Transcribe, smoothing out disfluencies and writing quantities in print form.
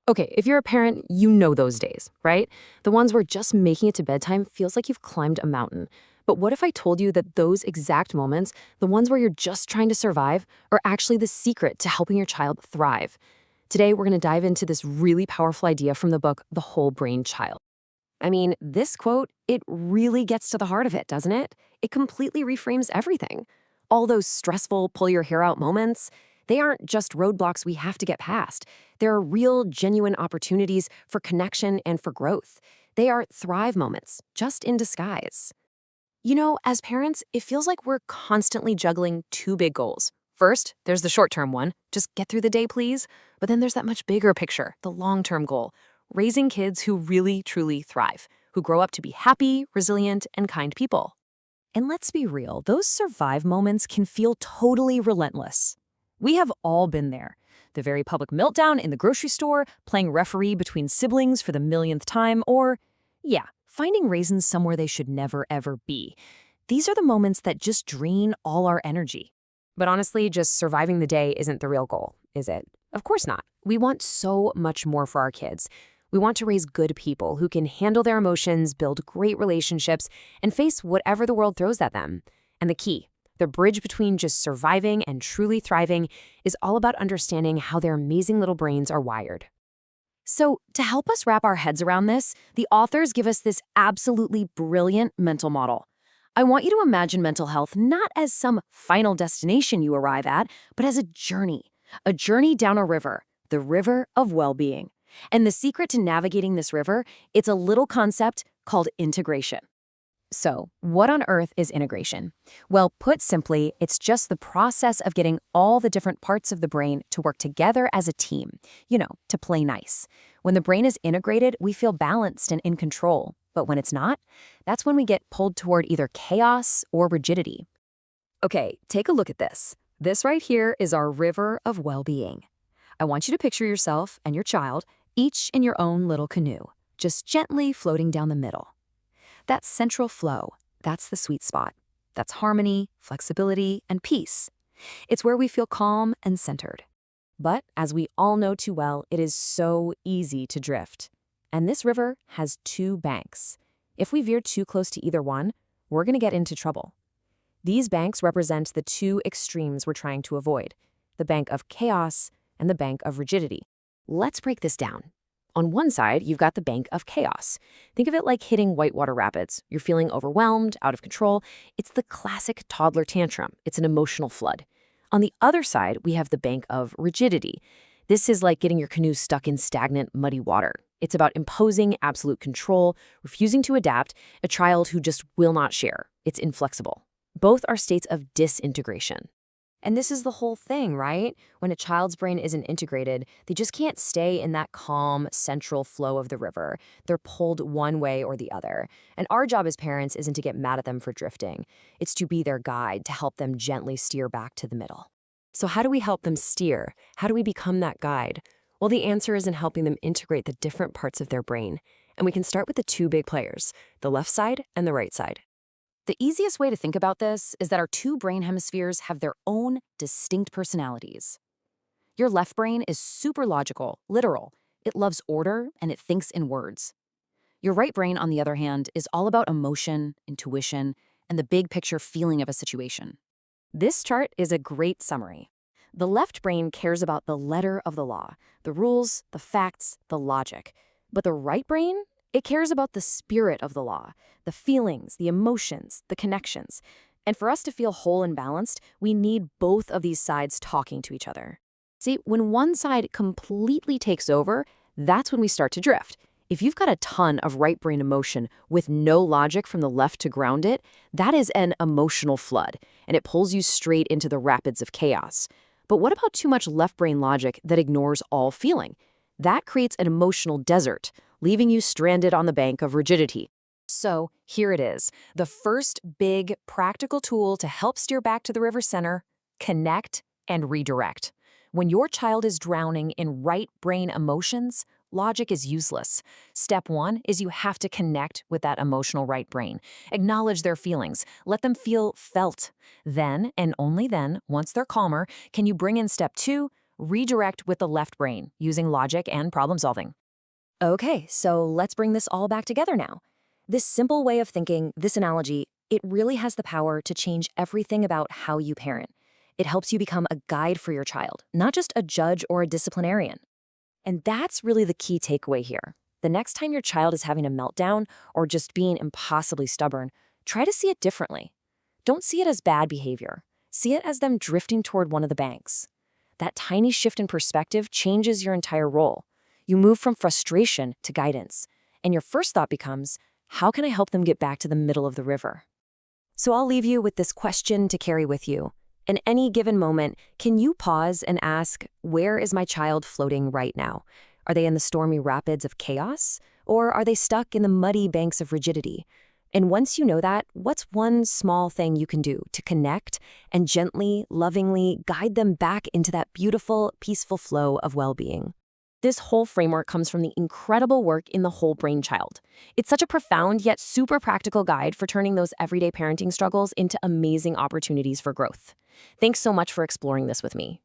Okay, if you're a parent, you know those days, right? The ones where just making it to bedtime feels like you've climbed a mountain. But what if I told you that those exact moments, the ones where you're just trying to survive, are actually the secret to helping your child thrive? Today, we're going to dive into this really powerful idea from the book, The Whole Brain Child. I mean, this quote, it really gets to the heart of it, doesn't it? It completely reframes everything. All those stressful, pull your hair out moments, they aren't just roadblocks we have to get past. They're real, genuine opportunities for connection and for growth. They are thrive moments, just in disguise. You know, as parents, it feels like we're constantly juggling two big goals. First, there's the short-term one, just get through the day, please. But then there's that much bigger picture, the long-term goal, raising kids who really, truly thrive, who grow up to be happy, resilient, and kind people. And let's be real, those survive moments can feel totally relentless. We have all been there. The very public meltdown in the grocery store, playing referee between siblings for the millionth time, or, yeah, finding raisins somewhere they should never ever be. These are the moments that just drain all our energy. But honestly, just surviving the day isn't the real goal, is it? Of course not. We want so much more for our kids. We want to raise good people who can handle their emotions, build great relationships, and face whatever the world throws at them. And the key, the bridge between just surviving and truly thriving, is all about understanding how their amazing little brains are wired. So, to help us wrap our heads around this, the authors give us this absolutely brilliant mental model. I want you to imagine mental health not as some final destination you arrive at, but as a journey down a river, the river of well-being. And the secret to navigating this river, it's a little concept called integration. So, what on earth is integration? Well, put simply, it's just the process of getting all the different parts of the brain to work together as a team, to play nice. When the brain is integrated, we feel balanced and in control. But when it's not, that's when we get pulled toward either chaos or rigidity. Okay, take a look at this. This right here is our river of well-being. I want you to picture yourself and your child, each in your own little canoe, just gently floating down the middle. That central flow, that's the sweet spot. That's harmony, flexibility, and peace. It's where we feel calm and centered. But as we all know too well, it is so easy to drift. And this river has two banks. If we veer too close to either one, we're going to get into trouble. These banks represent the two extremes we're trying to avoid, the bank of chaos and the bank of rigidity. Let's break this down. On one side, you've got the bank of chaos. Think of it like hitting whitewater rapids. You're feeling overwhelmed, out of control. It's the classic toddler tantrum. It's an emotional flood. On the other side, we have the bank of rigidity. This is like getting your canoe stuck in stagnant, muddy water. It's about imposing absolute control, refusing to adapt, a child who just will not share. It's inflexible. Both are states of disintegration. And this is the whole thing, right? When a child's brain isn't integrated, they just can't stay in that calm, central flow of the river. They're pulled one way or the other. And our job as parents isn't to get mad at them for drifting. It's to be their guide, to help them gently steer back to the middle. So how do we help them steer? How do we become that guide? Well, the answer is in helping them integrate the different parts of their brain. And we can start with the two big players, the left side and the right side. The easiest way to think about this is that our two brain hemispheres have their own distinct personalities. Your left brain is super logical, literal. It loves order and it thinks in words. Your right brain, on the other hand, is all about emotion, intuition, and the big picture feeling of a situation. This chart is a great summary. The left brain cares about the letter of the law, the rules, the facts, the logic. But the right brain, it cares about the spirit of the law, the feelings, the emotions, the connections. And for us to feel whole and balanced, we need both of these sides talking to each other. See, when one side completely takes over, that's when we start to drift. If you've got a ton of right brain emotion with no logic from the left to ground it, that is an emotional flood, and it pulls you straight into the rapids of chaos. But what about too much left brain logic that ignores all feeling? That creates an emotional desert, leaving you stranded on the bank of rigidity. So here it is, the first big practical tool to help steer back to the river center: connect and redirect. When your child is drowning in right brain emotions, logic is useless. Step one is you have to connect with that emotional right brain. Acknowledge their feelings. Let them feel felt. Then, and only then, once they're calmer, can you bring in step two: Redirect with the left brain, using logic and problem solving. Okay, so let's bring this all back together now. This simple way of thinking, this analogy, it really has the power to change everything about how you parent. It helps you become a guide for your child, not just a judge or a disciplinarian. And that's really the key takeaway here. The next time your child is having a meltdown or just being impossibly stubborn, try to see it differently. Don't see it as bad behavior. See it as them drifting toward one of the banks. That tiny shift in perspective changes your entire role. You move from frustration to guidance, and your first thought becomes, how can I help them get back to the middle of the river? So I'll leave you with this question to carry with you. In any given moment, can you pause and ask, where is my child floating right now? Are they in the stormy rapids of chaos? Or are they stuck in the muddy banks of rigidity? And once you know that, what's one small thing you can do to connect and gently, lovingly guide them back into that beautiful, peaceful flow of well-being? This whole framework comes from the incredible work in The Whole Brain Child. It's such a profound yet super practical guide for turning those everyday parenting struggles into amazing opportunities for growth. Thanks so much for exploring this with me.